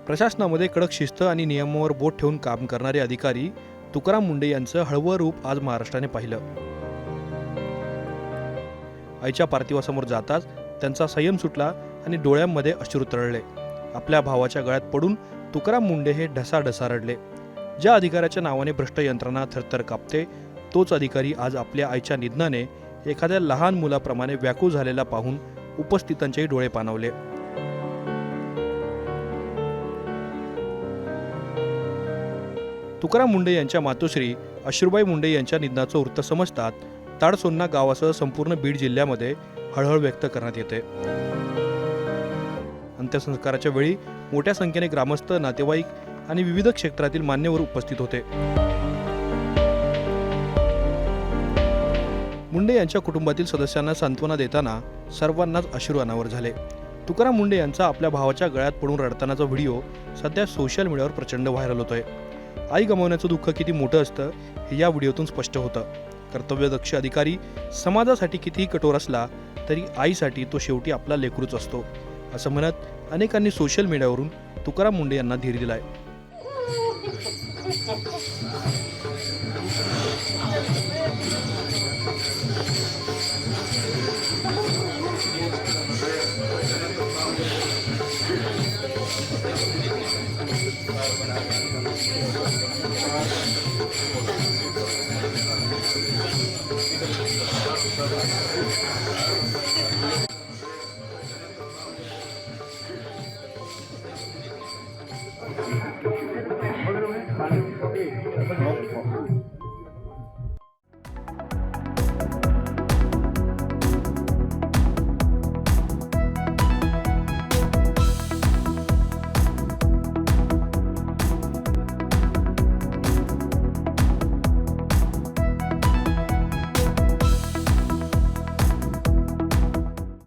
प्रशासनामध्ये कडक शिस्त आणि नियमावर बोट ठेवून काम करणारे अधिकारी तुकाराम मुंढे यांचं हळवं रूप आज महाराष्ट्राने पाहिलं. आईच्या पार्थिवासमोर जाताच त्यांचा संयम सुटला आणि डोळ्यांमध्ये अश्रू तरळले. आपल्या भावाच्या गळ्यात पडून तुकाराम मुंढे हे ढसाढसा रडले. ज्या अधिकाऱ्याच्या नावाने भ्रष्ट यंत्रणा थरथर कापते, तोच अधिकारी आज आपल्या आईच्या निधनाने एखाद्या लहान मुलाप्रमाणे व्याकुळ झालेला पाहून उपस्थितांचेही डोळे पाणावले. तुकाराम मुंढे यांच्या मातोश्री अश्रुबाई मुंढे यांच्या निधनाचं वृत्त समजतात ताडसोन्ना गावासह संपूर्ण बीड जिल्ह्यामध्ये हळहळ व्यक्त करण्यात येते. अंत्यसंस्काराच्या वेळी मोठ्या संख्येने ग्रामस्थ, नातेवाईक आणि विविध क्षेत्रातील मान्यवर उपस्थित होते. मुंढे यांच्या कुटुंबातील सदस्यांना सांत्वना देताना सर्वांनाच अश्रू अनावर झाले. तुकाराम मुंढे यांचा आपल्या भावाच्या गळ्यात पडून रडतानाचा व्हिडिओ सध्या सोशल मीडियावर प्रचंड व्हायरल होतोय. आई गमावण्याचं दुःख किती मोठं असतं हे या व्हिडिओतून स्पष्ट होतं. कर्तव्यदक्ष अधिकारी समाजासाठी कितीही कठोर असला तरी आईसाठी तो शेवटी आपला लेकरूच असतो, असं म्हणत अनेकांनी सोशल मीडियावरून तुकाराम मुंढे यांना धीर दिलाय.